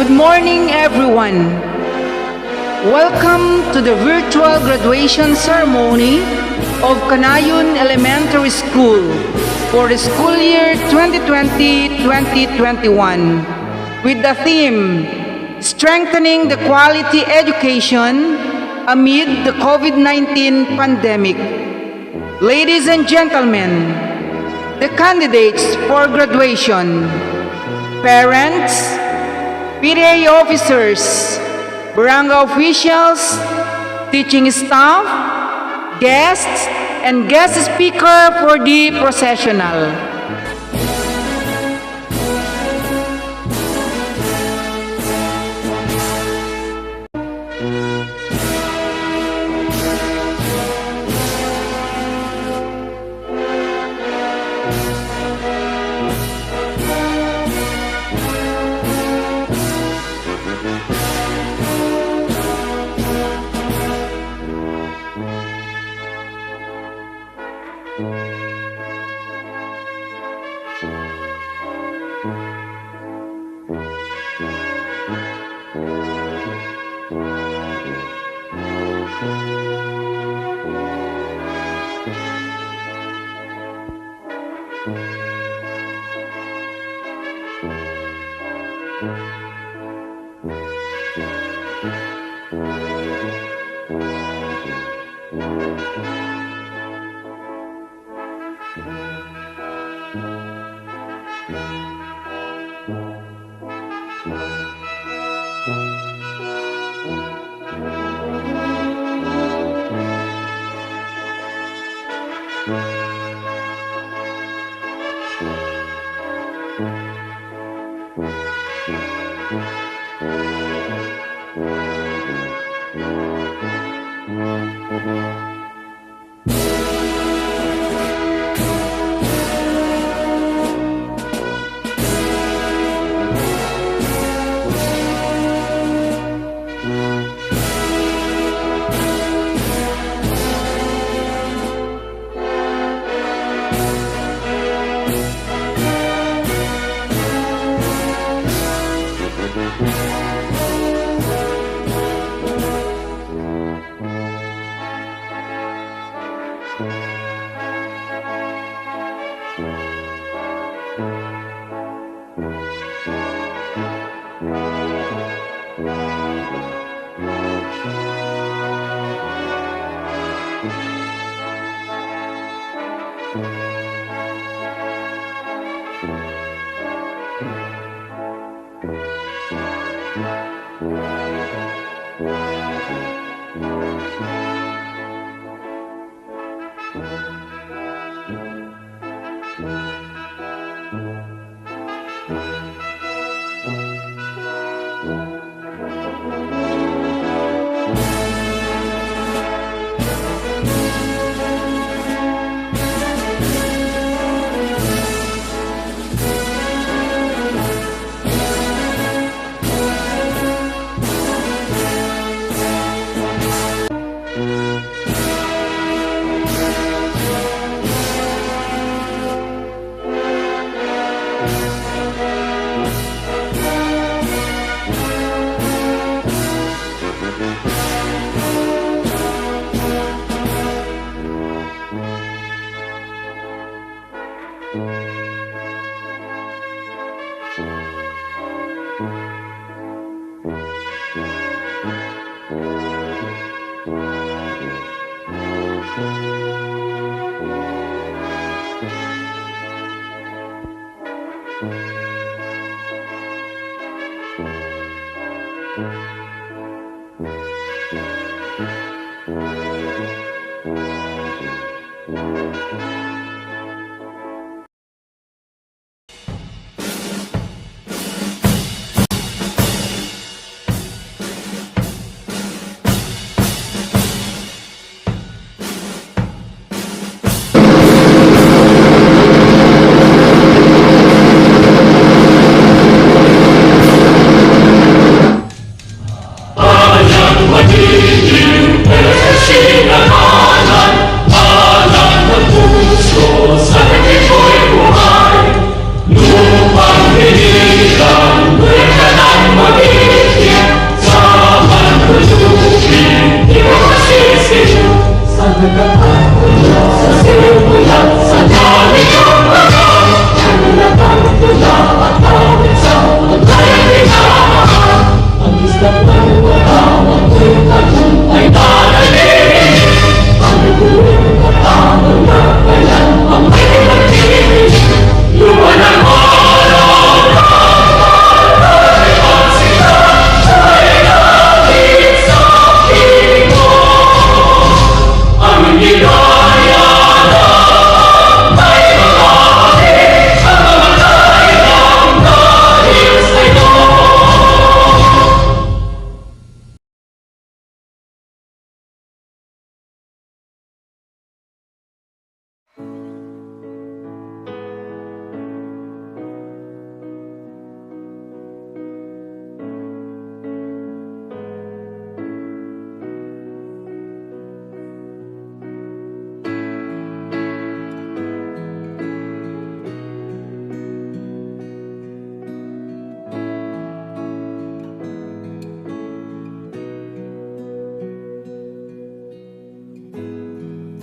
Good morning, everyone. Welcome to the virtual graduation ceremony of CANAYON Elementary School for the school year 2020-2021 with the theme, Strengthening the Quality Education Amid the COVID-19 Pandemic. Ladies and gentlemen, the candidates for graduation, parents, PTA officers, barangay officials, teaching staff, guests, and guest speaker for the processional.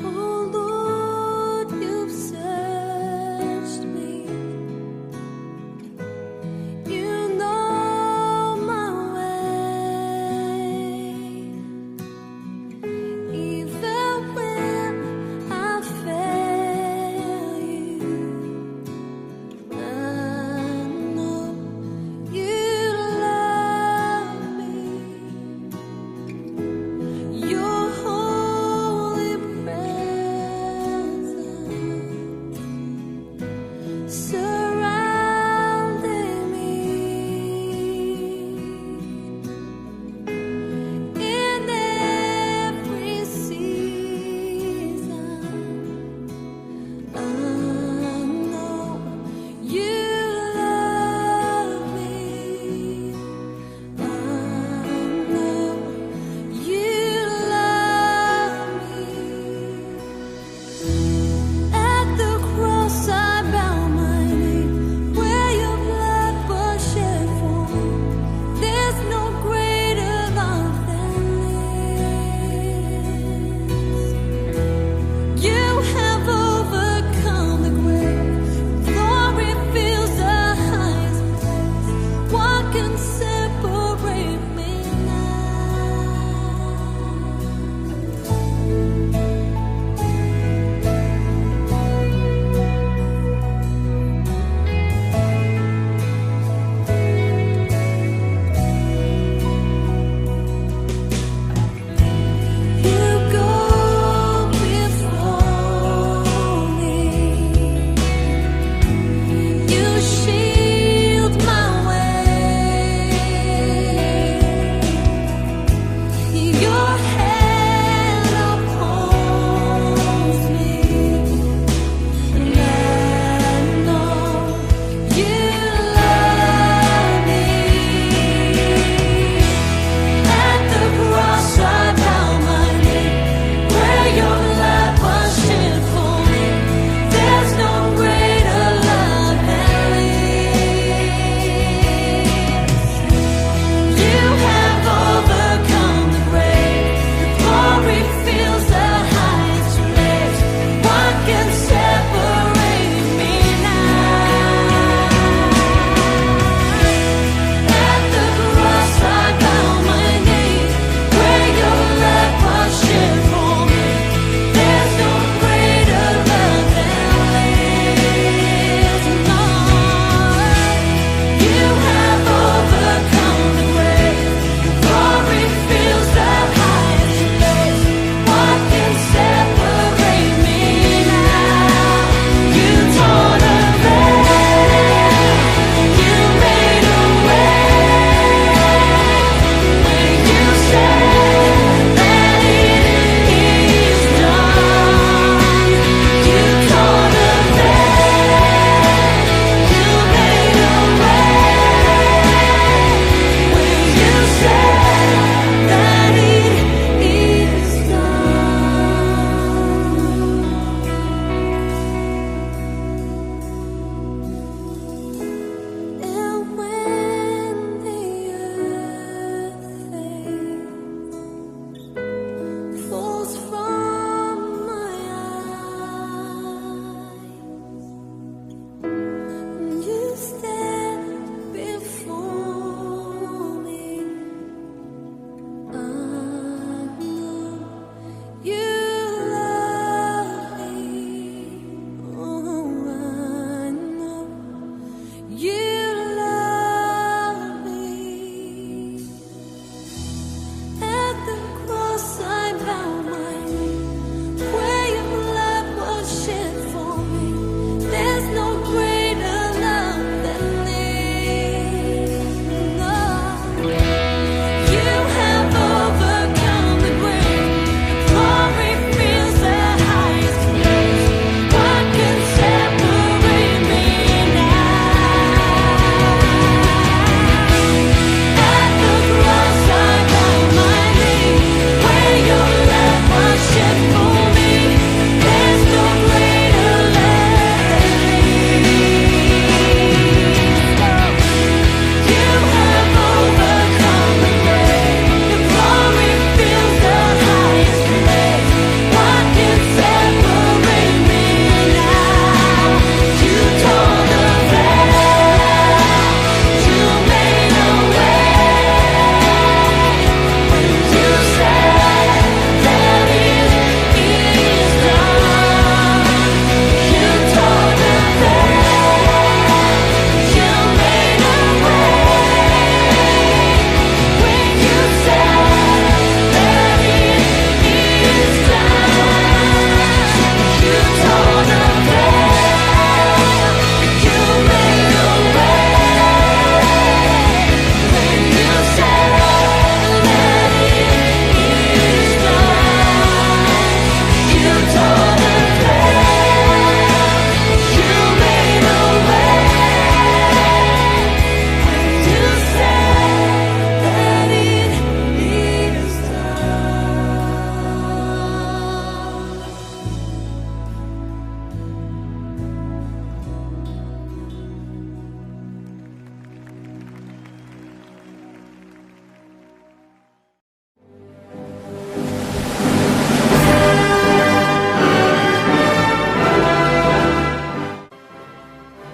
Oh Lord, you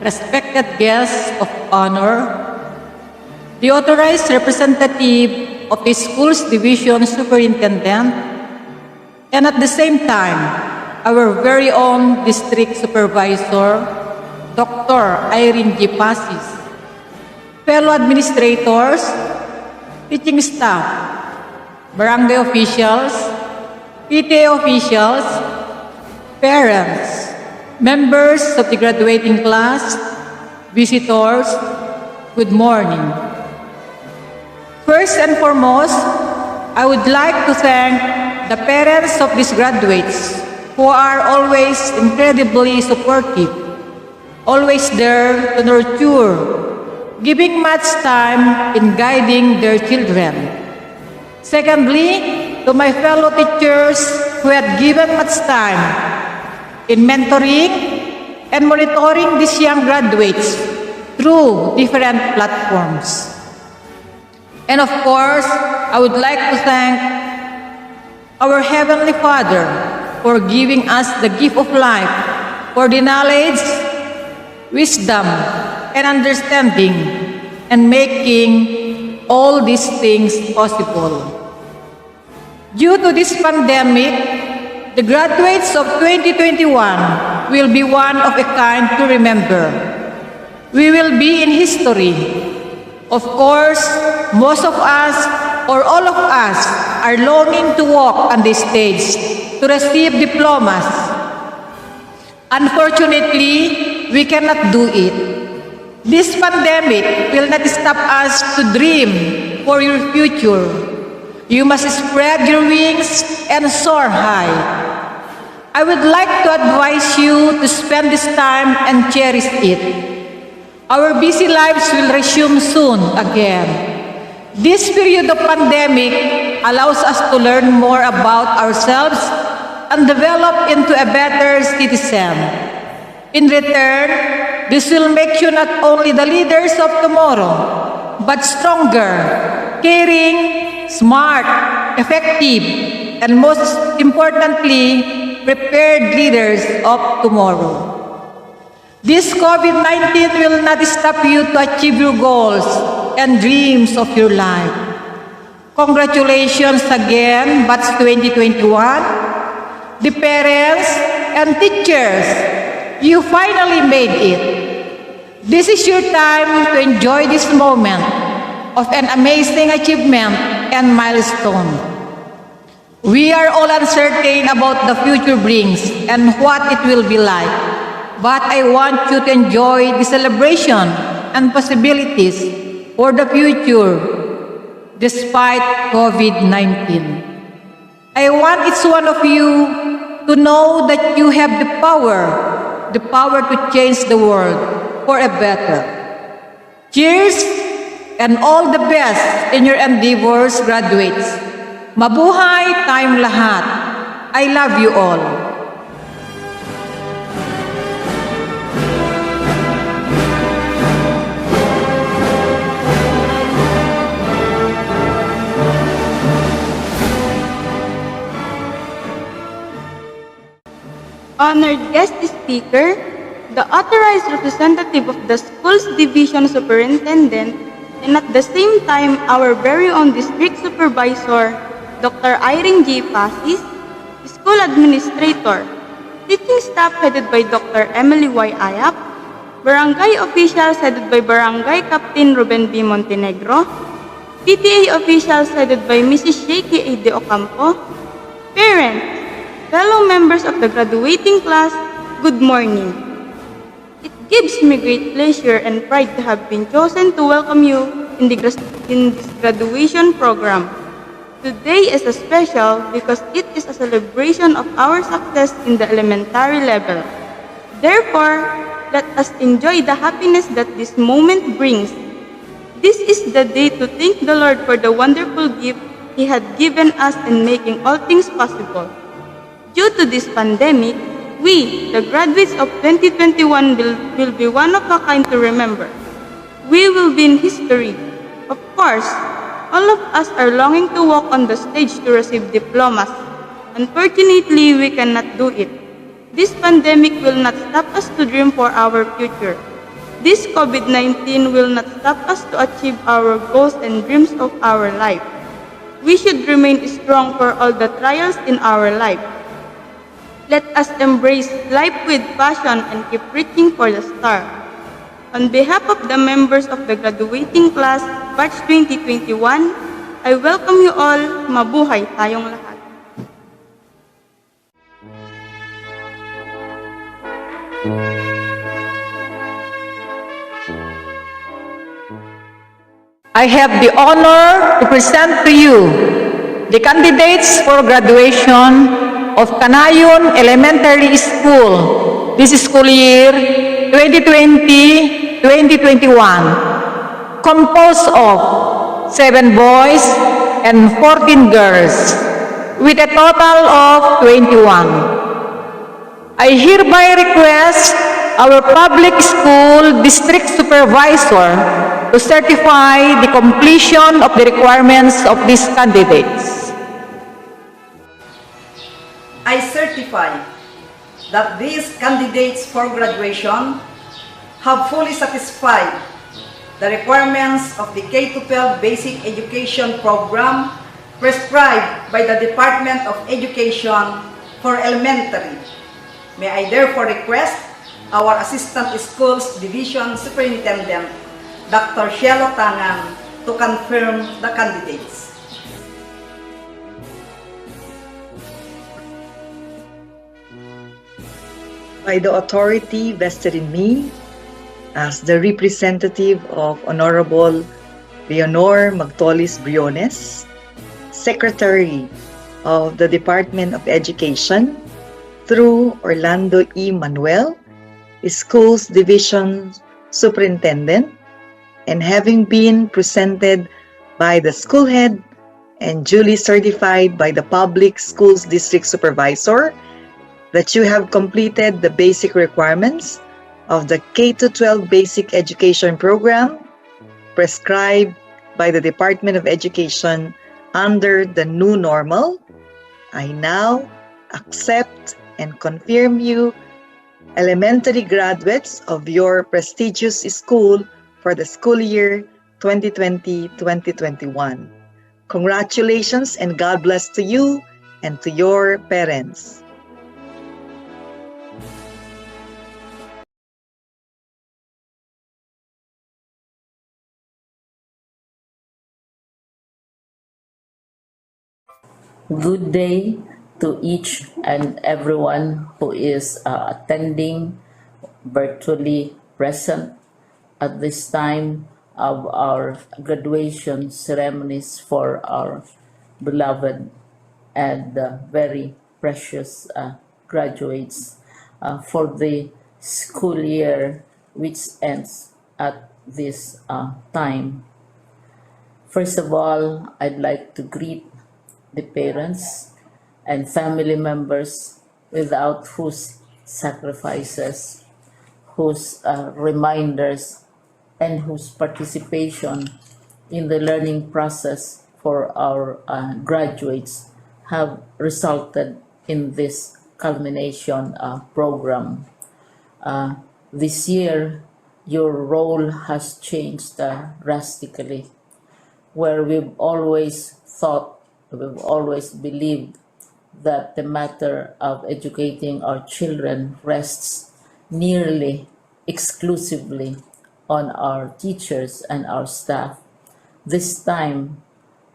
respected guests of honor, the authorized representative of the school's division superintendent, and at the same time, our very own district supervisor, Dr. Irene G. Pasis, fellow administrators, teaching staff, barangay officials, PTA officials, parents, members of the graduating class, visitors, good morning. First and foremost, I would like to thank the parents of these graduates who are always incredibly supportive, always there to nurture, giving much time in guiding their children. Secondly, to my fellow teachers who had given much time in mentoring and monitoring these young graduates through different platforms. And of course, I would like to thank our Heavenly Father for giving us the gift of life, for the knowledge, wisdom, and understanding, and making all these things possible. Due to this pandemic, the graduates of 2021 will be one of a kind to remember. We will be in history. Of course, most of us or all of us are longing to walk on this stage to receive diplomas. Unfortunately, we cannot do it. This pandemic will not stop us to dream for your future. You must spread your wings and soar high. I would like to advise you to spend this time and cherish it. Our busy lives will resume soon again. This period of pandemic allows us to learn more about ourselves and develop into a better citizen. In return, this will make you not only the leaders of tomorrow, but stronger, caring, smart, effective, and most importantly, prepared leaders of tomorrow. This COVID-19 will not stop you to achieve your goals and dreams of your life. Congratulations again, Batch 2021, the parents and teachers, you finally made it. This is your time to enjoy this moment of an amazing achievement and milestone. We are all uncertain about the future brings and what it will be like. But I want you to enjoy the celebration and possibilities for the future despite COVID-19. I want each one of you to know that you have the power to change the world for a better. Cheers and all the best in your endeavors, graduates. Mabuhay tayong lahat. I love you all. Honored guest speaker, the authorized representative of the school's division superintendent, and at the same time our very own district supervisor, Dr. Irene G. Pasis, school administrator, teaching staff headed by Dr. Emily Y. Ayap, barangay officials headed by Barangay Captain Ruben B. Montenegro, PTA officials headed by Mrs. Shaky A. De Ocampo, parents, fellow members of the graduating class, good morning. It gives me great pleasure and pride to have been chosen to welcome you in this graduation program. Today is a special because it is a celebration of our success in the elementary level. Therefore, let us enjoy the happiness that this moment brings. This is the day to thank the Lord for the wonderful gift He had given us in making all things possible. Due to this pandemic, we, the graduates of 2021, will be one of a kind to remember. We will be in history. Of course, all of us are longing to walk on the stage to receive diplomas. Unfortunately, we cannot do it. This pandemic will not stop us to dream for our future. This COVID-19 will not stop us to achieve our goals and dreams of our life. We should remain strong for all the trials in our life. Let us embrace life with passion and keep reaching for the star. On behalf of the members of the graduating class, Batch 2021, I welcome you all. Mabuhay tayong lahat. I have the honor to present to you the candidates for graduation of CANAYON Elementary School this school year 2020-2021, composed of 7 boys and 14 girls, with a total of 21. I hereby request our public school district supervisor to certify the completion of the requirements of these candidates. I certify that these candidates for graduation have fully satisfied the requirements of the K-12 Basic Education Program prescribed by the Department of Education for elementary. May I therefore request our Assistant Schools Division Superintendent, Dr. Shelo Tangan, to confirm the candidates. By the authority vested in me as the representative of Honorable Leonor Magtolis Briones, Secretary of the Department of Education, through Orlando E. Manuel, Schools Division Superintendent, and having been presented by the school head and duly certified by the Public Schools District Supervisor that you have completed the basic requirements of the K-12 Basic Education Program prescribed by the Department of Education under the new normal, I now accept and confirm you elementary graduates of your prestigious school for the school year 2020-2021. Congratulations and God bless to you and to your parents. Good day to each and everyone who is attending virtually present at this time of our graduation ceremonies for our beloved and very precious graduates for the school year which ends at this time. First of all, I'd like to greet the parents and family members without whose sacrifices, whose reminders, and whose participation in the learning process for our graduates have resulted in this culmination program. This year, your role has changed drastically, where we've always believed that the matter of educating our children rests nearly exclusively on our teachers and our staff. This time,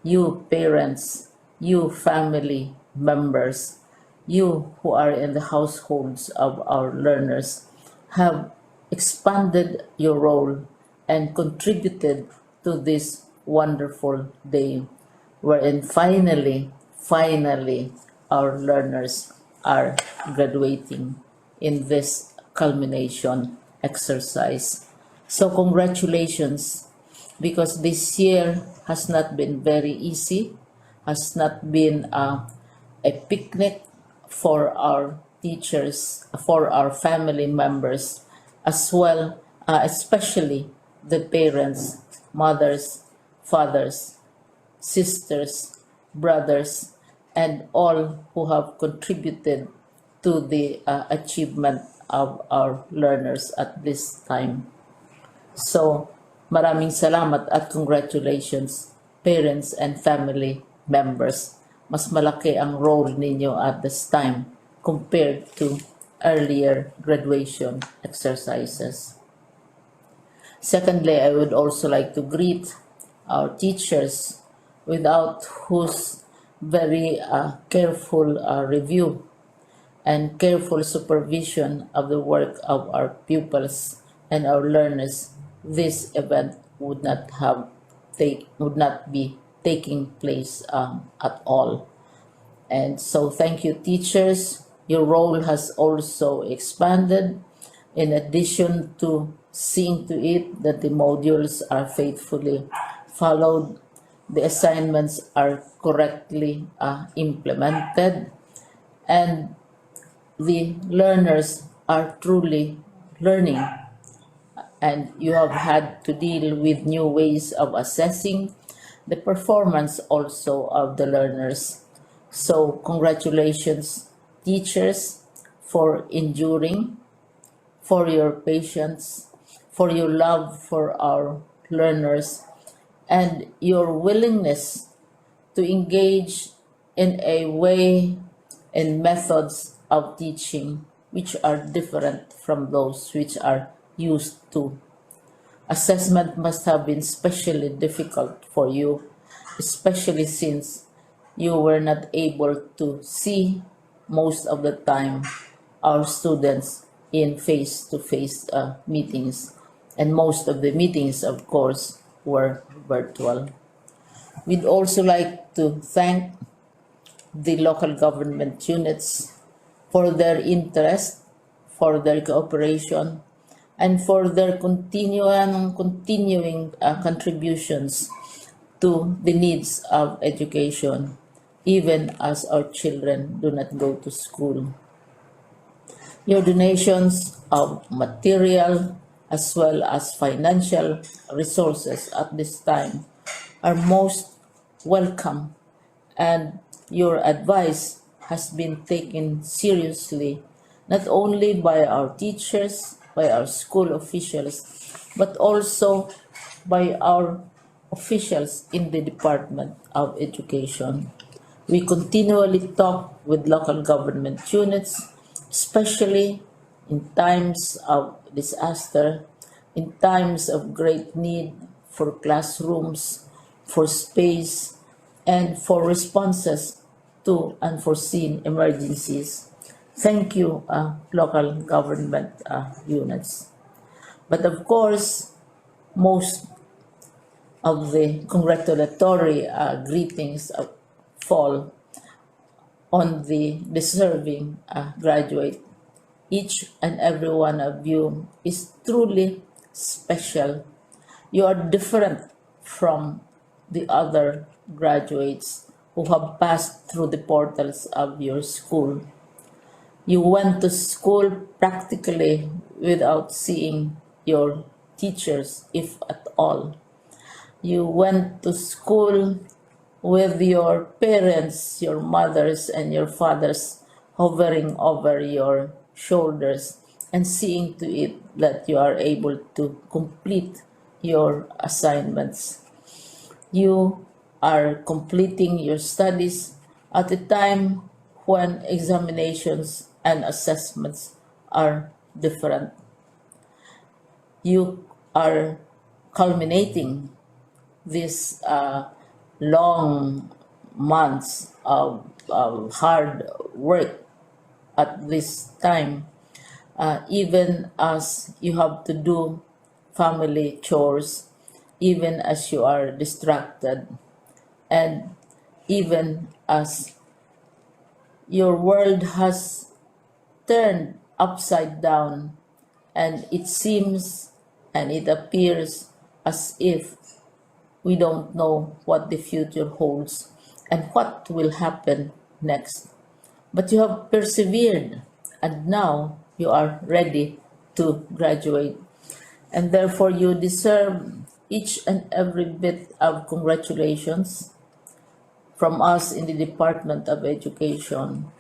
you parents, you family members, you who are in the households of our learners have expanded your role and contributed to this wonderful day, wherein finally, our learners are graduating in this culmination exercise. So congratulations, because this year has not been very easy, has not been a picnic for our teachers, for our family members, as well, especially the parents, mothers, fathers, sisters, brothers, and all who have contributed to the achievement of our learners at this time. So, maraming salamat at congratulations, parents and family members. Mas malaki ang role ninyo at this time compared to earlier graduation exercises. Secondly, I would also like to greet our teachers, without whose very careful review and careful supervision of the work of our pupils and our learners, this event would not be taking place at all. And so thank you, teachers. Your role has also expanded in addition to seeing to it that the modules are faithfully followed, the assignments are correctly implemented, and the learners are truly learning. And you have had to deal with new ways of assessing the performance also of the learners. So congratulations, teachers, for enduring, for your patience, for your love for our learners, and your willingness to engage in a way and methods of teaching which are different from those which are used to. Assessment must have been especially difficult for you, especially since you were not able to see most of the time our students in face-to-face meetings, and most of the meetings, of course, were virtual. We'd also like to thank the local government units for their interest, for their cooperation, and for their continuing contributions to the needs of education, even as our children do not go to school. Your donations of material as well as financial resources at this time are most welcome, and your advice has been taken seriously not only by our teachers, by our school officials, but also by our officials in the Department of Education. We continually talk with local government units, especially in times of disaster, in times of great need for classrooms, for space, and for responses to unforeseen emergencies. Thank you, local government units. But of course, most of the congratulatory greetings fall on the deserving graduate. Each and every one of you is truly special. You are different from the other graduates who have passed through the portals of your school. You went to school practically without seeing your teachers, if at all. You went to school with your parents, your mothers, and your fathers hovering over your shoulders and seeing to it that you are able to complete your assignments. You are completing your studies at a time when examinations and assessments are different. You are culminating these long months of hard work at this time, even as you have to do family chores, even as you are distracted, and even as your world has turned upside down, and it seems and it appears as if we don't know what the future holds and what will happen next. But you have persevered, and now you are ready to graduate. And therefore, you deserve each and every bit of congratulations from us in the Department of Education,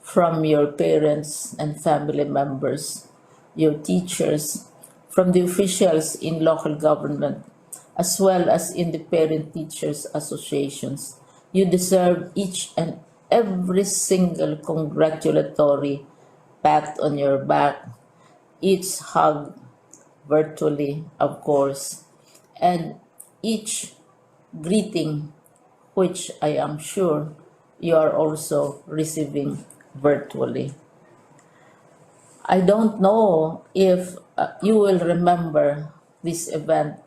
from your parents and family members, your teachers, from the officials in local government, as well as in the parent teachers associations. You deserve each and every single congratulatory pat on your back, each hug virtually, of course, and each greeting, which I am sure you are also receiving virtually. I don't know if you will remember this event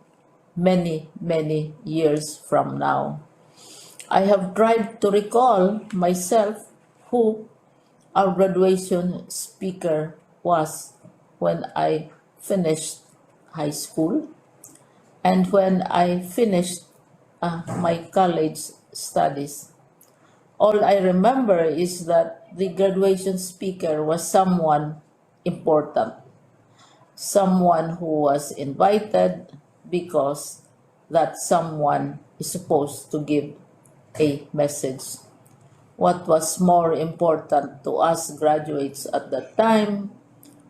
many, many years from now. I have tried to recall myself who our graduation speaker was when I finished high school and when I finished my college studies. All I remember is that the graduation speaker was someone important, someone who was invited because that someone is supposed to give a message. What was more important to us graduates at that time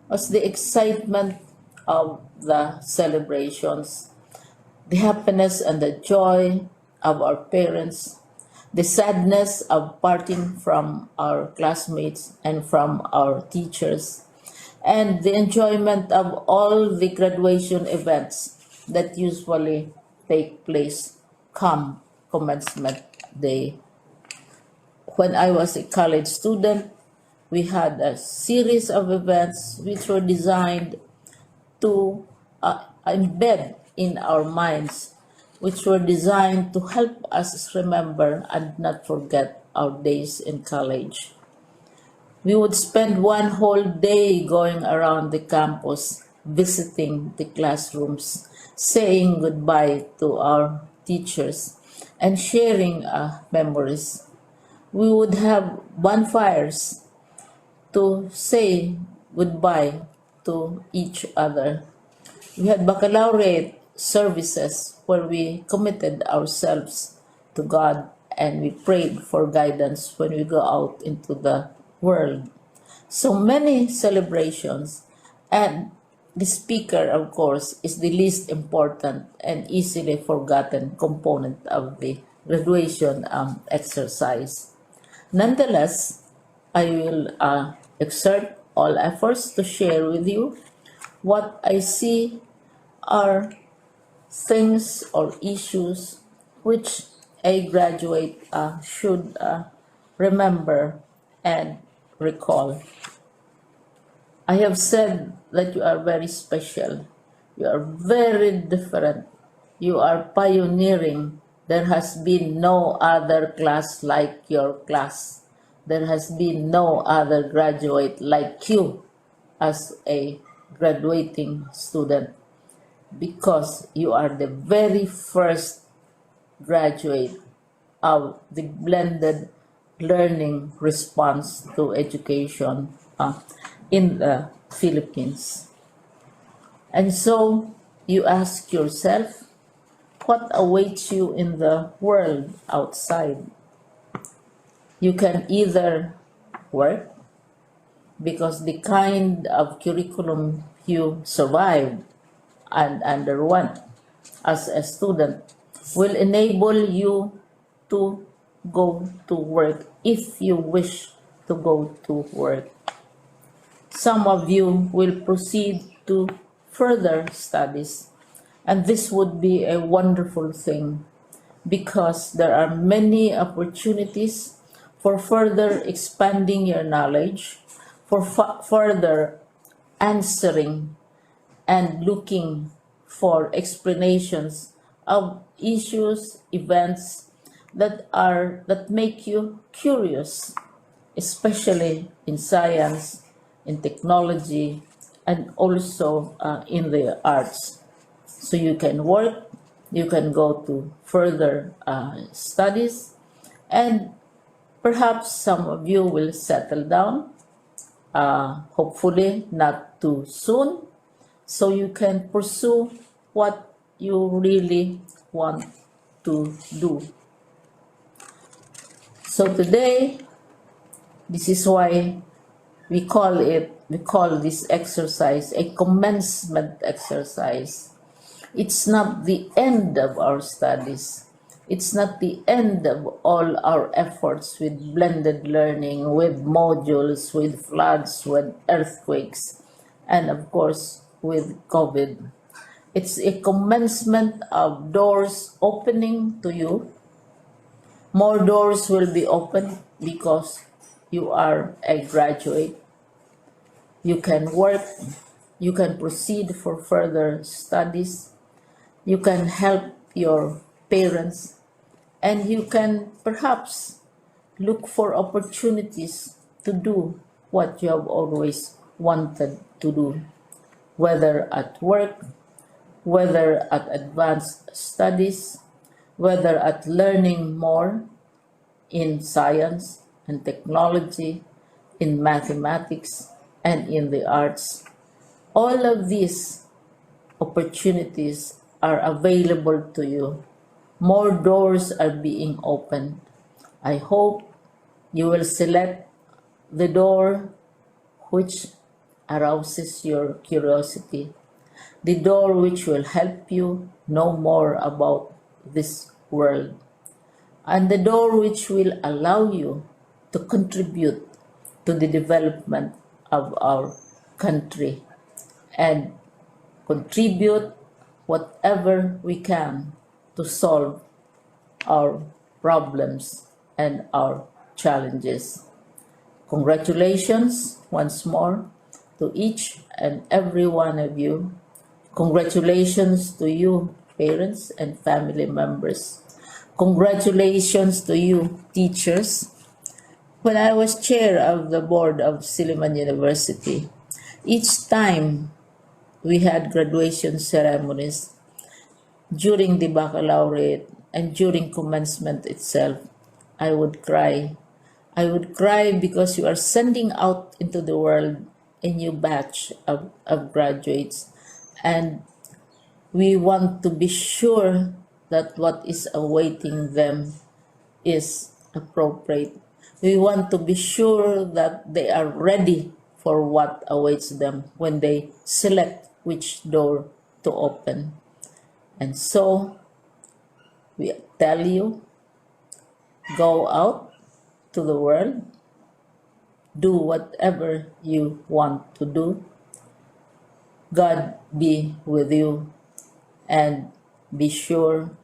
was the excitement of the celebrations, the happiness and the joy of our parents, the sadness of parting from our classmates and from our teachers, and the enjoyment of all the graduation events that usually take place come commencement day. When I was a college student, we had a series of events which were designed to embed in our minds, which were designed to help us remember and not forget our days in college. We would spend one whole day going around the campus, visiting the classrooms, saying goodbye to our teachers, and sharing memories. We would have bonfires to say goodbye to each other. We had baccalaureate services where we committed ourselves to God and we prayed for guidance when we go out into the world. So many celebrations, and the speaker, of course, is the least important and easily forgotten component of the graduation exercise. Nonetheless, I will exert all efforts to share with you what I see are things or issues which a graduate should remember and recall. I have said that you are very special. You are very different. You are pioneering. There has been no other class like your class. There has been no other graduate like you as a graduating student because you are the very first graduate of the blended learning response to education in the Philippines. And so you ask yourself, what awaits you in the world outside? You can either work because the kind of curriculum you survived and underwent as a student will enable you to go to work if you wish to go to work. Some of you will proceed to further studies, and this would be a wonderful thing because there are many opportunities for further expanding your knowledge, for further answering and looking for explanations of issues, events that make you curious, especially in science, in technology, and also in the arts. So you can work, you can go to further studies, and perhaps some of you will settle down, hopefully not too soon, so you can pursue what you really want to do. So today, this is why we call it we call this exercise a commencement exercise. It's not the end of our studies. It's not the end of all our efforts with blended learning, with modules, with floods, with earthquakes, and of course with COVID. It's a commencement of doors opening to you. More doors will be opened because you are a graduate. You can work, you can proceed for further studies, you can help your parents, and you can perhaps look for opportunities to do what you have always wanted to do, whether at work, whether at advanced studies, whether at learning more in science and technology, in mathematics, and in the arts. All of these opportunities are available to you. More doors are being opened. I hope you will select the door which arouses your curiosity, the door which will help you know more about this world, and the door which will allow you to contribute to the development of our country and contribute whatever we can to solve our problems and our challenges. Congratulations once more to each and every one of you. Congratulations to you, parents and family members. Congratulations to you, teachers. When I was chair of the board of Silliman University, each time we had graduation ceremonies, during the baccalaureate and during commencement itself, I would cry. I would cry because you are sending out into the world a new batch of graduates, and we want to be sure that what is awaiting them is appropriate. We want to be sure that they are ready for what awaits them when they select which door to open. And so, we tell you, go out to the world, do whatever you want to do. God be with you, and be assured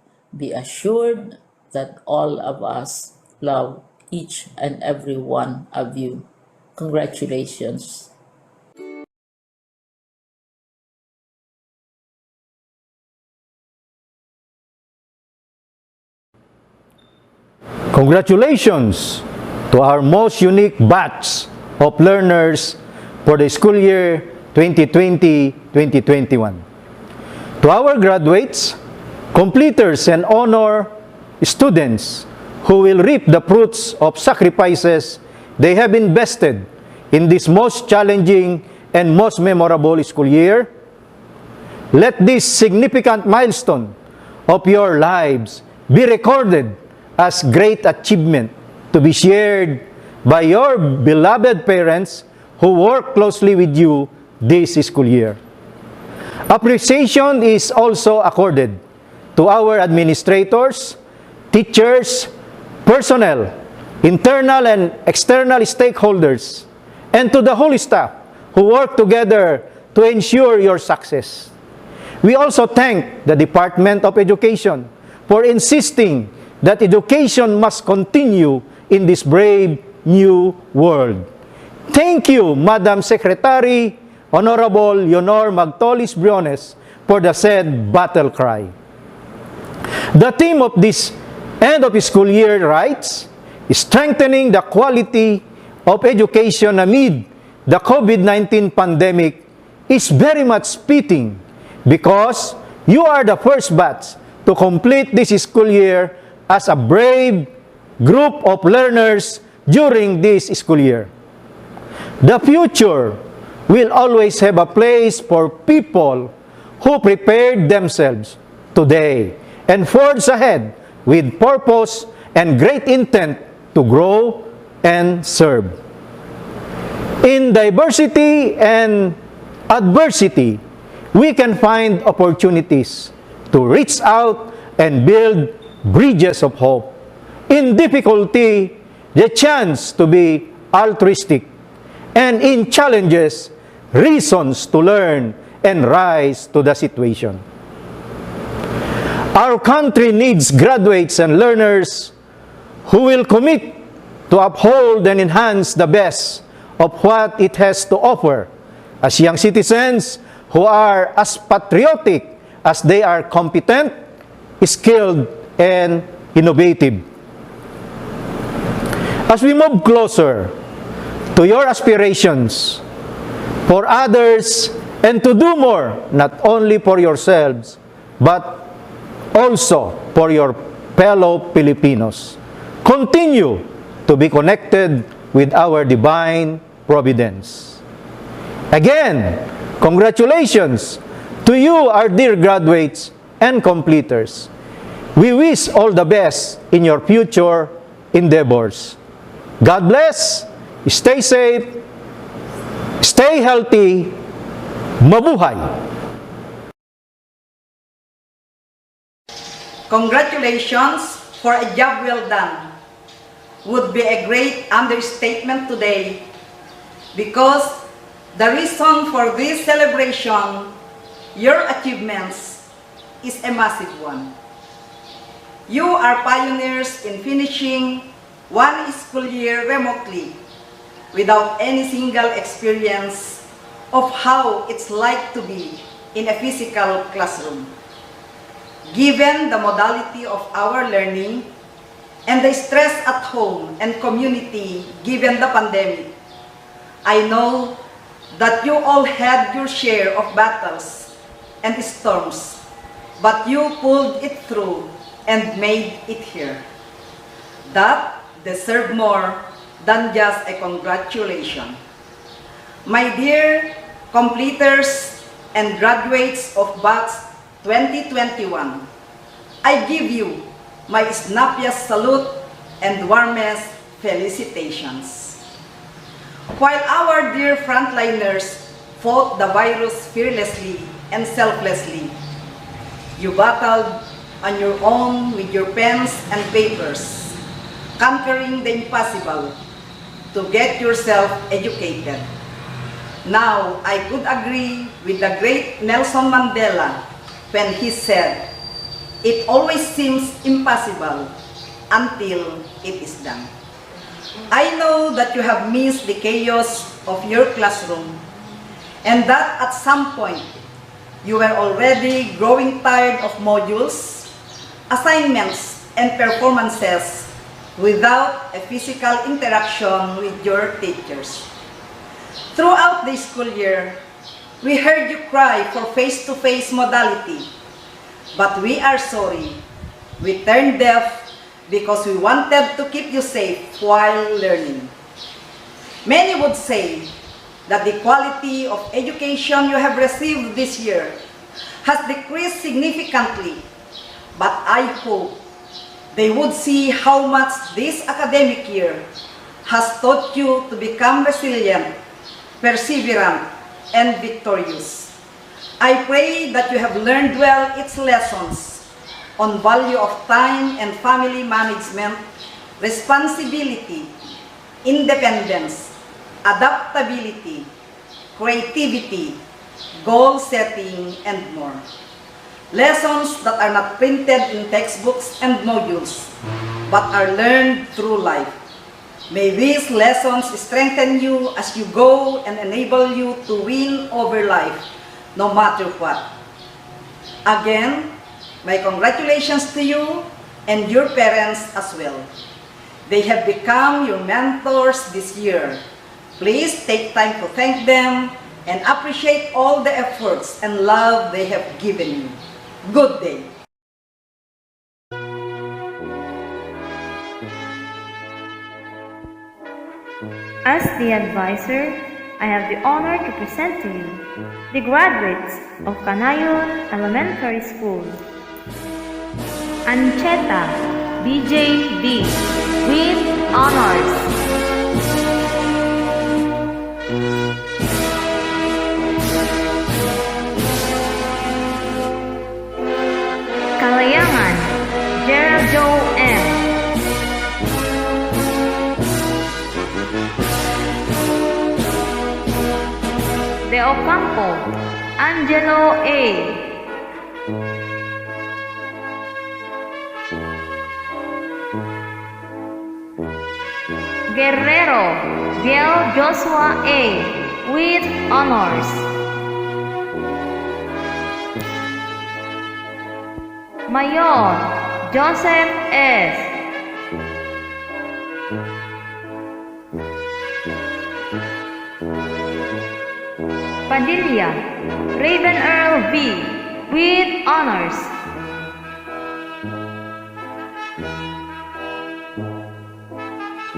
that all of us love each and every one of you. Congratulations. Congratulations to our most unique batch of learners for the school year 2020-2021. To our graduates, completers, and honor students who will reap the fruits of sacrifices they have invested in this most challenging and most memorable school year, let this significant milestone of your lives be recorded as great achievement to be shared by your beloved parents who work closely with you this school year. Appreciation is also accorded to our administrators, teachers, personnel, internal and external stakeholders, and to the whole staff who work together to ensure your success. We also thank the Department of Education for insisting that education must continue in this brave new world. Thank you, Madam Secretary, Honorable Leonor Magtolis Briones, for the said battle cry. The theme of this end of school year writes, strengthening the quality of education amid the COVID-19 pandemic, is very much fitting because you are the first batch to complete this school year as a brave group of learners during this school year. The future will always have a place for people who prepared themselves today and forge ahead with purpose and great intent to grow and serve. In diversity and adversity, we can find opportunities to reach out and build bridges of hope. In difficulty, the chance to be altruistic, and in challenges, reasons to learn and rise to the situation. Our country needs graduates and learners who will commit to uphold and enhance the best of what it has to offer as young citizens who are as patriotic as they are competent, skilled, and innovative. As we move closer to your aspirations for others and to do more, not only for yourselves, but also for your fellow Filipinos, continue to be connected with our divine providence. Again, congratulations to you, our dear graduates and completers. We wish all the best in your future endeavors. God bless, stay safe, stay healthy, mabuhay! Congratulations for a job well done would be a great understatement today, because the reason for this celebration, your achievements, is a massive one. You are pioneers in finishing one school year remotely without any single experience of how it's like to be in a physical classroom. Given the modality of our learning and the stress at home and community given the pandemic, I know that you all had your share of battles and storms, but you pulled it through and made it here. That deserves more than just a congratulation. My dear completers and graduates of batch 2021, I give you my snappiest salute and warmest felicitations. While our dear frontliners fought the virus fearlessly and selflessly, you battled on your own with your pens and papers, conquering the impossible to get yourself educated. Now, I could agree with the great Nelson Mandela when he said, "It always seems impossible until it is done." I know that you have missed the chaos of your classroom, and that at some point, you were already growing tired of modules, assignments, and performances without a physical interaction with your teachers. Throughout the school year, we heard you cry for face-to-face modality, but we are sorry. We turned deaf because we wanted to keep you safe while learning. Many would say that the quality of education you have received this year has decreased significantly, but I hope they would see how much this academic year has taught you to become resilient, perseverant, and victorious. I pray that you have learned well its lessons on value of time and family management, responsibility, independence, adaptability, creativity, goal setting, and more. Lessons that are not printed in textbooks and modules, but are learned through life. May these lessons strengthen you as you go and enable you to win over life, no matter what. Again, my congratulations to you and your parents as well. They have become your mentors this year. Please take time to thank them and appreciate all the efforts and love they have given you. Good day. As the advisor, I have the honor to present to you the graduates of CANAYON Elementary School. Ancheta BJD with honors. De Ocampo, Angelo A. Guerrero, Biel Joshua A. with honors. Mayor, Joseph S. Padilla, Raven Earl V. with honors.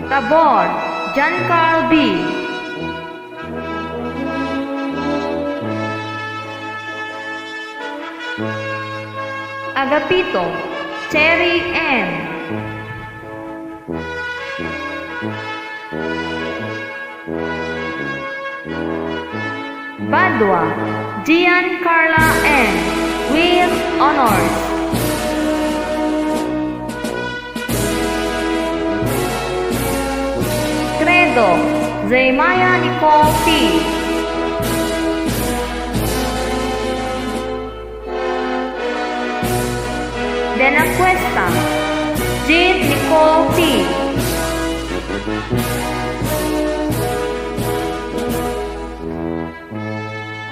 Tabor, John Carl B. Agapito, Cherry N. Badua, Gian Carla N. with honors. Credo, Zemaya Nicole P. De la Cuesta, Jean Nicole T.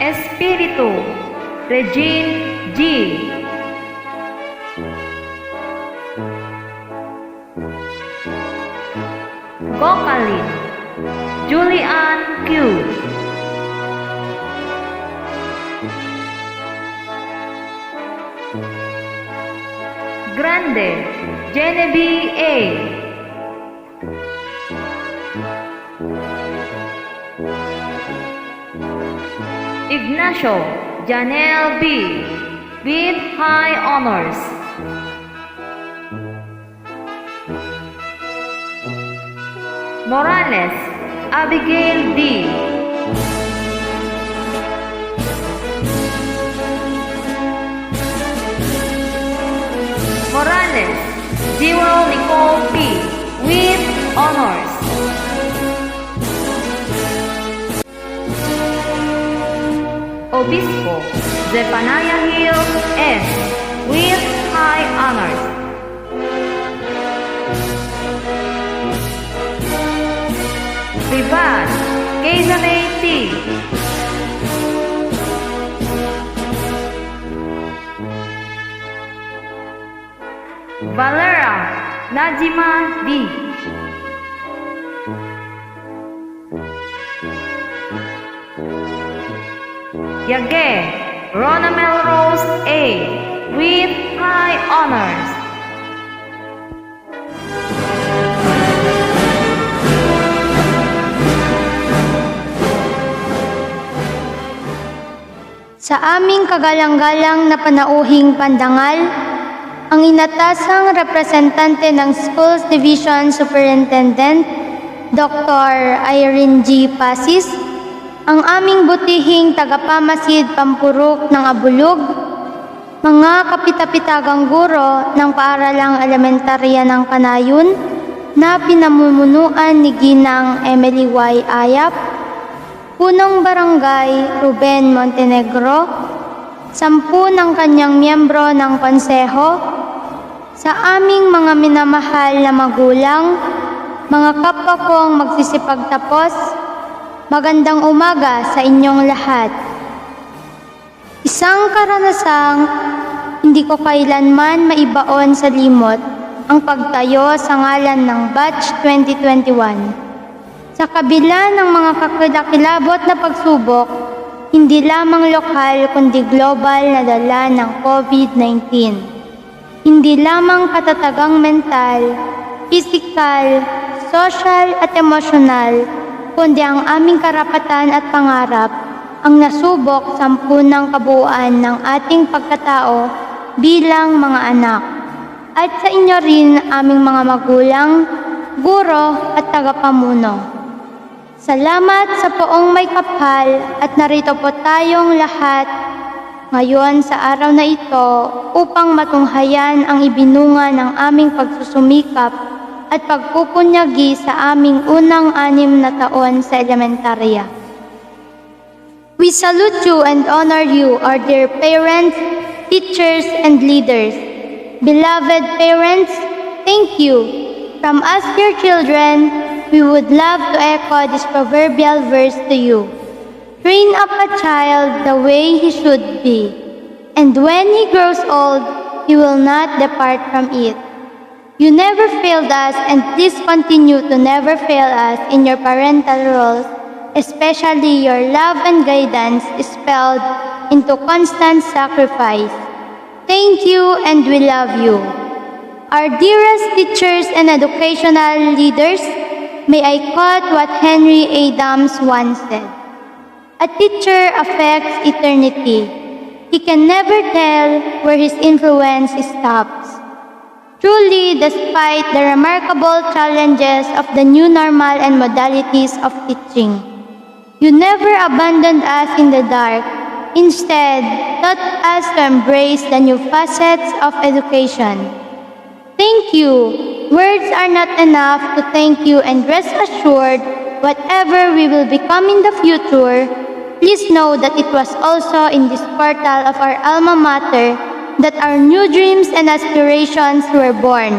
Espiritu, Regine G. Gocalin, Julian Q. Grande, Genevieve A. Ignacio, Janelle B. with high honors. Morales, Abigail D. Morales, Zero Nicole P. with honors. Obispo, Zephaniah Hill S. with high honors. Vivad, Kayzane T. Valera, Najima D. Yage, Rona Melrose A. with high honors. Sa aming kagalang-galang na panauhing pandangal, ang inatasang representante ng Schools Division Superintendent, Dr. Irene G. Pasis, ang aming butihing tagapamasid pampurok ng Abulog, mga kapitapitagang guro ng paaralang elementarya ng Canayon na pinamumunuan ni Ginang Emily Y. Ayap, Punong Barangay Ruben Montenegro, 10 ng kanyang miyembro ng konseho, sa aming mga minamahal na magulang, mga kapwa kong magsisipagtapos, magandang umaga sa inyong lahat. Isang karanasang hindi ko kailanman maibaon sa limot ang pagtayo sa ngalan ng Batch 2021. Sa kabila ng mga kakilakilabot na pagsubok, hindi lamang lokal kundi global na dala ng COVID-19. Hindi lamang katatagang mental, pisikal, social at emosyonal, kundi ang aming karapatan at pangarap ang nasubok sa punang kabuuan ng ating pagkatao bilang mga anak. At sa inyo rin aming mga magulang, guro at tagapamuno. Salamat sa poong may kapal at narito po tayong lahat ngayon sa araw na ito upang matunghayan ang ibinunga ng aming pagsusumikap at pagpupunyagi sa aming unang 6 na taon sa elementarya. We salute you and honor you, our dear parents, teachers, and leaders. Beloved parents, thank you. From us, your children, we would love to echo this proverbial verse to you. Train up a child the way he should be, and when he grows old, he will not depart from it. You never failed us, and please continue to never fail us in your parental roles, especially your love and guidance spelled into constant sacrifice. Thank you, and we love you. Our dearest teachers and educational leaders, may I quote what Henry Adams once said. A teacher affects eternity. He can never tell where his influence stops. Truly, despite the remarkable challenges of the new normal and modalities of teaching, you never abandoned us in the dark. Instead, taught us to embrace the new facets of education. Thank you. Words are not enough to thank you, and rest assured, whatever we will become in the future, please know that it was also in this portal of our alma mater that our new dreams and aspirations were born.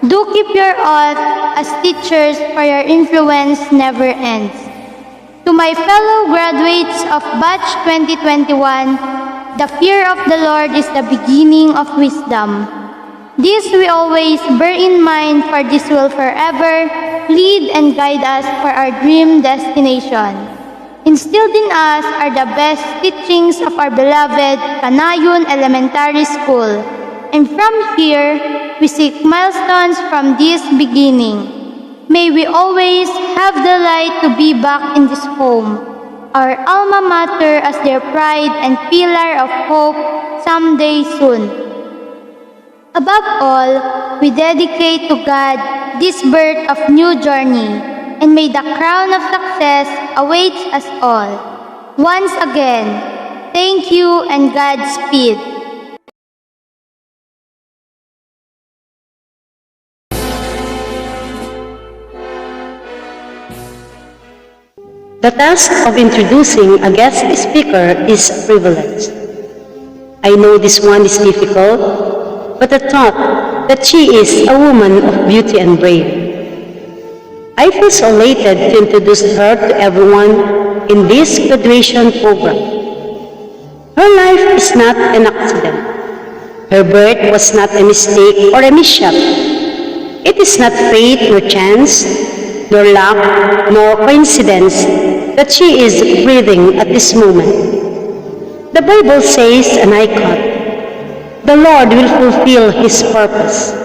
Do keep your oath as teachers, for your influence never ends. To my fellow graduates of Batch 2021, the fear of the Lord is the beginning of wisdom. This we always bear in mind, for this will forever lead and guide us for our dream destination. Instilled in us are the best teachings of our beloved CANAYON Elementary School, and from here, we seek milestones from this beginning. May we always have the light to be back in this home, our alma mater, as their pride and pillar of hope someday soon. Above all, we dedicate to God this birth of new journey, and may the crown of success awaits us all. Once again, thank you and Godspeed. The task of introducing a guest speaker is a privilege. I know this one is difficult, but the thought that she is a woman of beauty and brave. I feel so elated to introduce her to everyone in this graduation program. Her life is not an accident. Her birth was not a mistake or a mishap. It is not fate nor chance, nor luck, nor coincidence that she is breathing at this moment. The Bible says, and I quote, "The Lord will fulfill His purpose."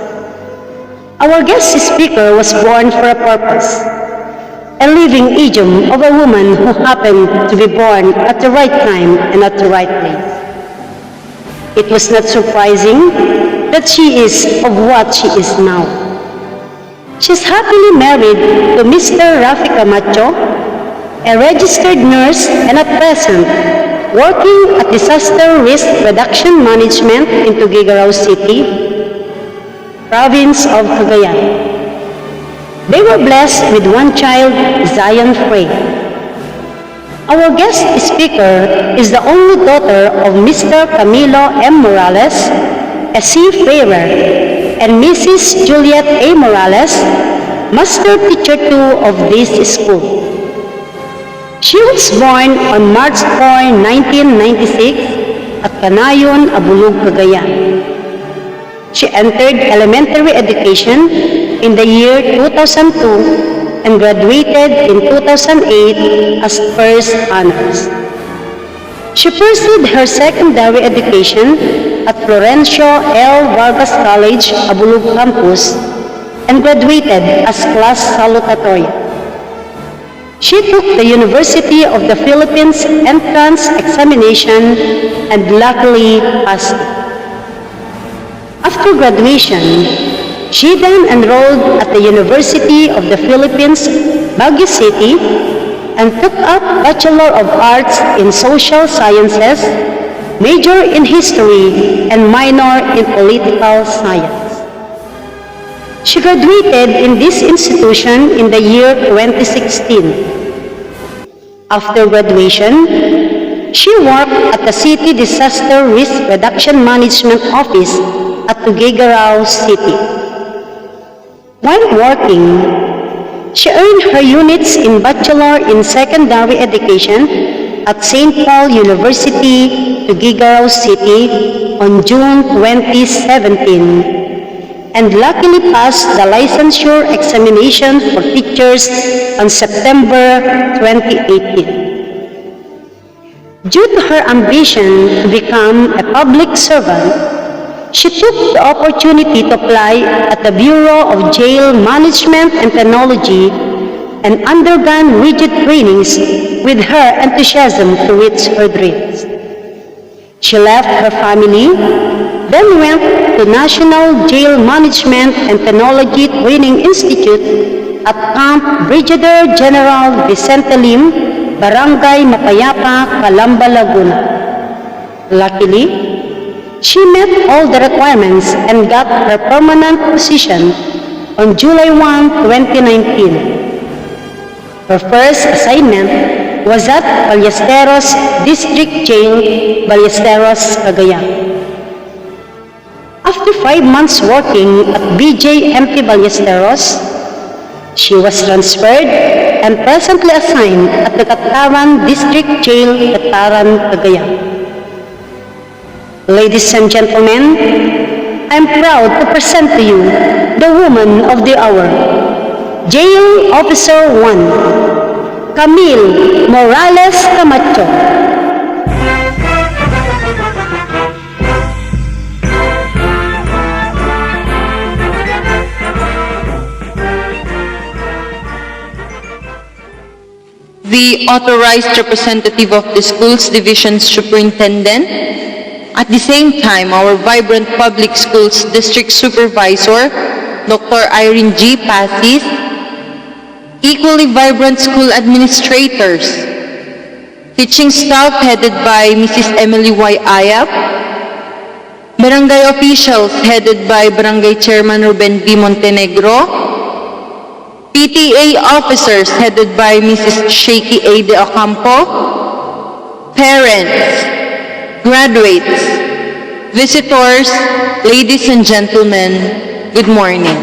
Our guest speaker was born for a purpose, a living idiom of a woman who happened to be born at the right time and at the right place. It was not surprising that she is of what she is now. She's happily married to Mr. Rafi Camacho, a registered nurse and at present working at Disaster Risk Reduction Management in Tuguegarao City, province of Cagayan. They were blessed with one child, Zion Frey. Our guest speaker is the only daughter of Mr. Camilo M. Morales, a seafarer, and Mrs. Juliet A. Morales, Master Teacher 2 of this school. She was born on March 4, 1996 at Canayon, Abulug, Cagayan. She entered elementary education in the year 2002 and graduated in 2008 as first honors. She pursued her secondary education at Florencio L. Vargas College, Abulug campus, and graduated as class salutatorian. She took the University of the Philippines entrance examination and luckily passed it. After graduation, she then enrolled at the University of the Philippines, Baguio City, and took up Bachelor of Arts in Social Sciences, major in History, and minor in Political Science. She graduated in this institution in the year 2016. After graduation, she worked at the City Disaster Risk Reduction Management Office at Tuguegarao City. While working, she earned her units in Bachelor in Secondary Education at St. Paul University, Tuguegarao City on June 2017 and luckily passed the licensure examination for teachers on September 2018. Due to her ambition to become a public servant, she took the opportunity to apply at the Bureau of Jail Management and Technology and undergone rigid trainings with her enthusiasm to reach her dreams. She left her family, then went to National Jail Management and Technology Training Institute at Camp Brigadier General Vicente Lim, Barangay Mapayapa, Calamba, Laguna. Luckily, she met all the requirements and got her permanent position on July 1, 2019. Her first assignment was at Ballesteros District Jail, Ballesteros, Cagayan. After 5 months working at BJMP Ballesteros, she was transferred and presently assigned at the Cataran District Jail, Cataran, Cagayan. Ladies and gentlemen, I am proud to present to you the woman of the hour, Jail Officer 1, Camille Morales Camacho. The authorized representative of the school's division superintendent, at the same time our vibrant public schools district supervisor, Dr. Irene G. Pasis, equally vibrant school administrators, teaching staff headed by Mrs. Emily Y. Ayap, barangay officials headed by Barangay Chairman Ruben B. Montenegro, PTA officers headed by Mrs. Shaky A. De Ocampo, parents, graduates, visitors, ladies and gentlemen, good morning.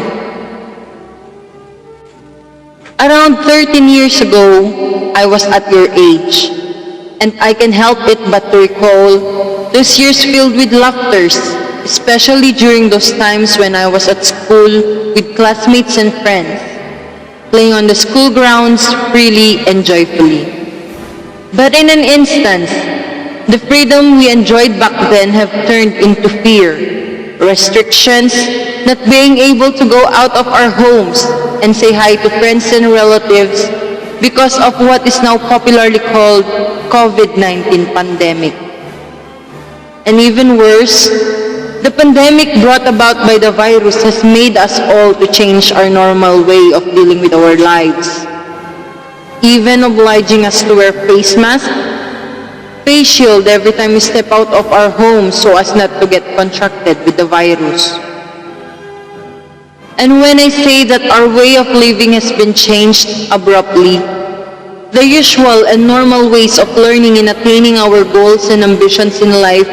Around 13 years ago, I was at your age, and I can help it but to recall those years filled with laughters, especially during those times when I was at school with classmates and friends, playing on the school grounds freely and joyfully. But in an instance, the freedom we enjoyed back then have turned into fear, restrictions, not being able to go out of our homes and say hi to friends and relatives because of what is now popularly called COVID-19 pandemic. And even worse, the pandemic brought about by the virus has made us all to change our normal way of dealing with our lives, even obliging us to wear face masks, face shield every time we step out of our homes so as not to get contracted with the virus. And when I say that our way of living has been changed abruptly, the usual and normal ways of learning and attaining our goals and ambitions in life,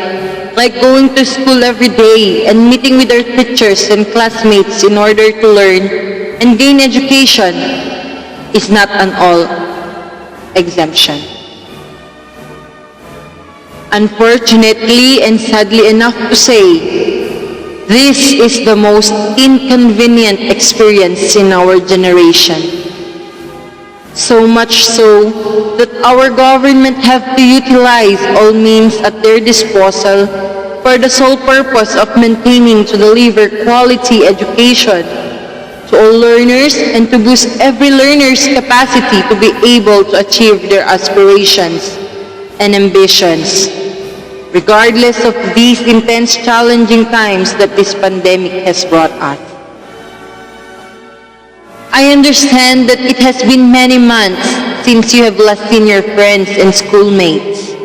like going to school every day and meeting with our teachers and classmates in order to learn and gain education, is not an all exemption. Unfortunately and sadly enough to say, this is the most inconvenient experience in our generation. So much so that our government have to utilize all means at their disposal for the sole purpose of maintaining to deliver quality education to all learners and to boost every learner's capacity to be able to achieve their aspirations and ambitions, regardless of these intense challenging times that this pandemic has brought us. I understand that it has been many months since you have last seen your friends and schoolmates.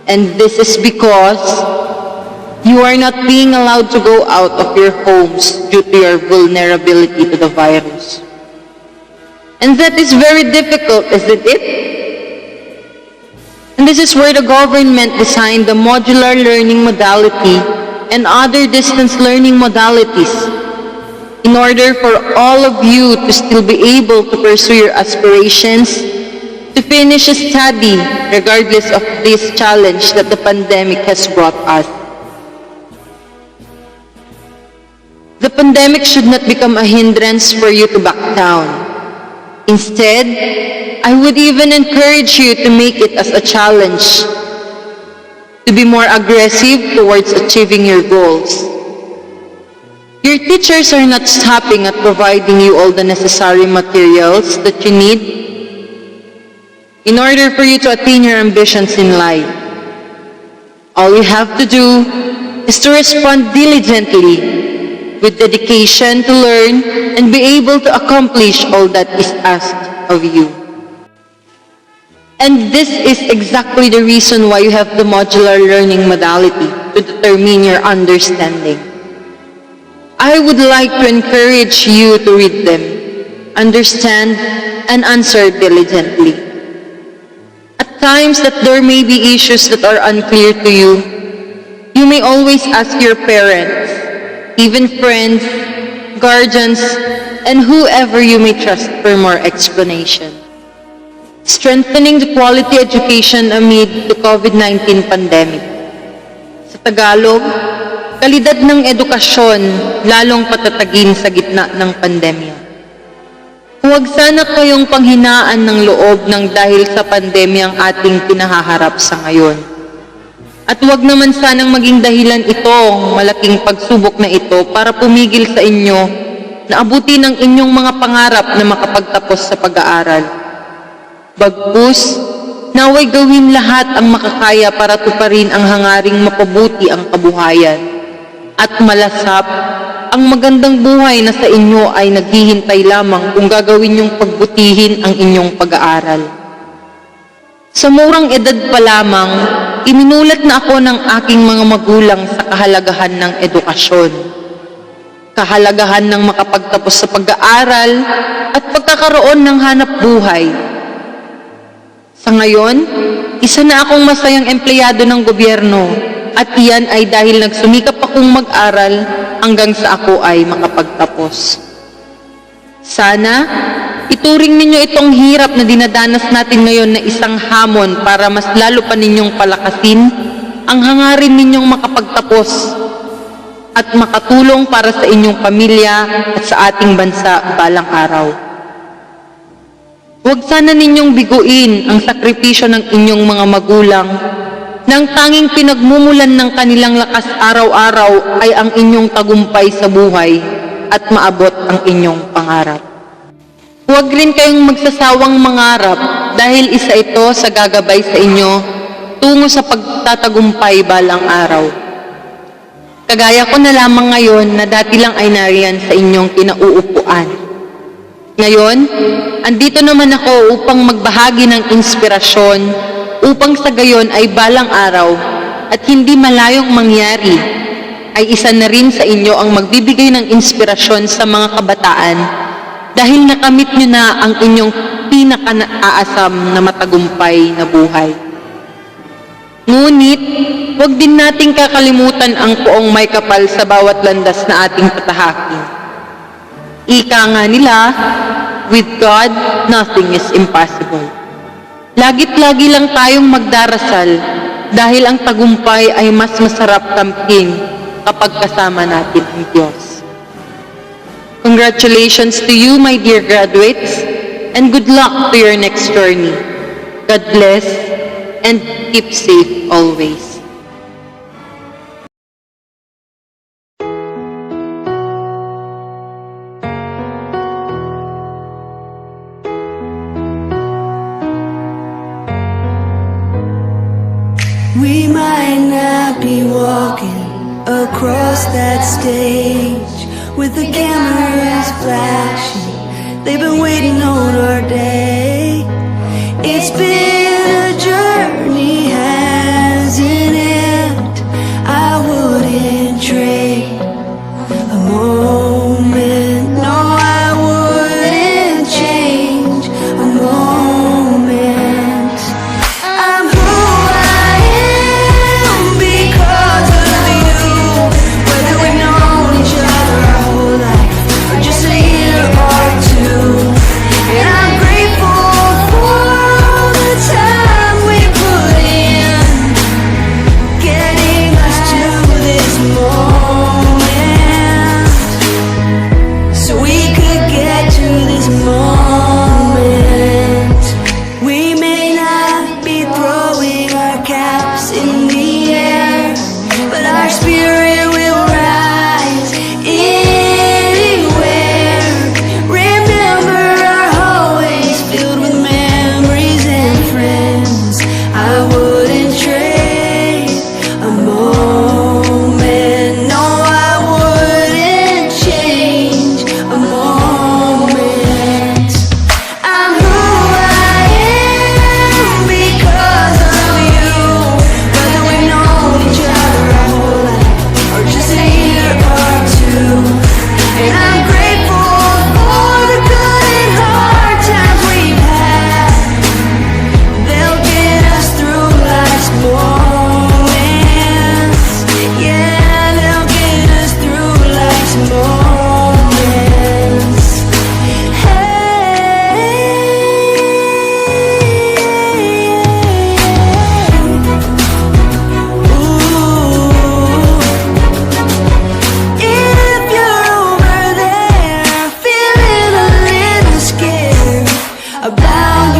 And this is because you are not being allowed to go out of your homes due to your vulnerability to the virus. And that is very difficult, isn't it? And this is where the government designed the modular learning modality and other distance learning modalities in order for all of you to still be able to pursue your aspirations, to finish a study regardless of this challenge that the pandemic has brought us. The pandemic should not become a hindrance for you to back down. Instead, I would even encourage you to make it as a challenge, to be more aggressive towards achieving your goals. Your teachers are not stopping at providing you all the necessary materials that you need in order for you to attain your ambitions in life. All you have to do is to respond diligently with dedication to learn and be able to accomplish all that is asked of you. And this is exactly the reason why you have the modular learning modality to determine your understanding. I would like to encourage you to read them, understand, and answer diligently. At times that there may be issues that are unclear to you, you may always ask your parents, even friends, guardians, and whoever you may trust for more explanation. Strengthening the quality education amid the COVID-19 pandemic. Sa Tagalog, kalidad ng edukasyon lalong patatagin sa gitna ng pandemya. Huwag sana kayong panghinaan ng loob ng dahil sa pandemya ang ating pinahaharap sa ngayon. At huwag naman sanang maging dahilan ito, malaking pagsubok na ito, para pumigil sa inyo na abutin ang inyong mga pangarap na makapagtapos sa pag-aaral. Bagkus, naway gawin lahat ang makakaya para tuparin ang hangaring mapabuti ang kabuhayan. At malasap, ang magandang buhay na sa inyo ay naghihintay lamang kung gagawin yung pagbutihin ang inyong pag-aaral. Sa murang edad pa lamang, iminulat na ako ng aking mga magulang sa kahalagahan ng edukasyon. Kahalagahan ng makapagtapos sa pag-aaral at pagkakaroon ng hanap buhay. Sa ngayon, isa na akong masayang empleyado ng gobyerno at iyan ay dahil nagsumikap akong mag-aral hanggang sa ako ay makapagtapos. Sana, ituring ninyo itong hirap na dinadanas natin ngayon na isang hamon para mas lalo pa ninyong palakasin ang hangarin ninyong makapagtapos at makatulong para sa inyong pamilya at sa ating bansa balang araw. Huwag sana ninyong biguin ang sakripisyo ng inyong mga magulang nang tanging pinagmumulan ng kanilang lakas araw-araw ay ang inyong tagumpay sa buhay at maabot ang inyong pangarap. Huwag rin kayong magsasawang mangarap dahil isa ito sa gagabay sa inyo tungo sa pagtatagumpay balang araw. Kagaya ko na lamang ngayon na dati lang ay nariyan sa inyong kinauupuan. Ngayon, andito naman ako upang magbahagi ng inspirasyon upang sa gayon ay balang araw at hindi malayong mangyari ay isa na rin sa inyo ang magbibigay ng inspirasyon sa mga kabataan dahil nakamit nyo na ang inyong pinaka-aasam na matagumpay na buhay. Ngunit, huwag din nating kakalimutan ang poong may kapal sa bawat landas na ating patahakin. Ika nga nila, with God, nothing is impossible. Lagit-lagi lang tayong magdarasal dahil ang tagumpay ay mas masarap kamking kapag kasama natin ang Diyos. Congratulations to you, my dear graduates, and good luck to your next journey. God bless and keep safe always. We might not be walking across that stage with the cameras flashing. They've been waiting on our day. It's been a journey, hasn't it? I wouldn't trade a moment. No, I wouldn't change a moment. I'm who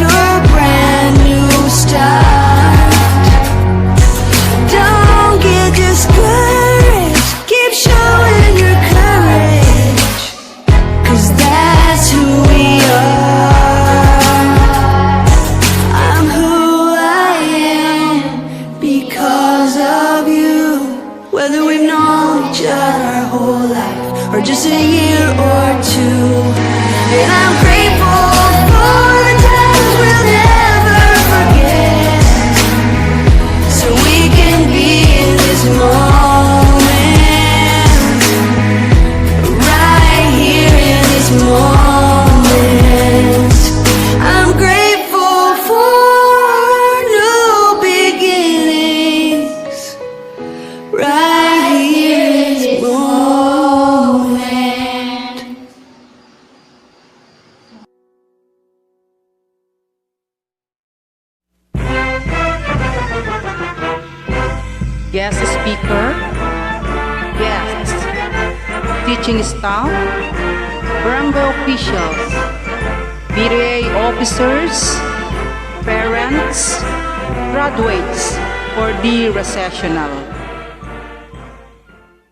your brand new start. Don't get discouraged, keep showing your courage, 'cause that's who we are. I'm who I am because of you. Whether we've known each other our whole life or just a year or two, and I'm grateful for the times we'll never forget, so we can be in this moment, right here in this moment. I'm grateful for new beginnings, right here in this moment. Guest speaker, guests, teaching staff, barangay officials, PTA officers, parents, graduates for the recessional.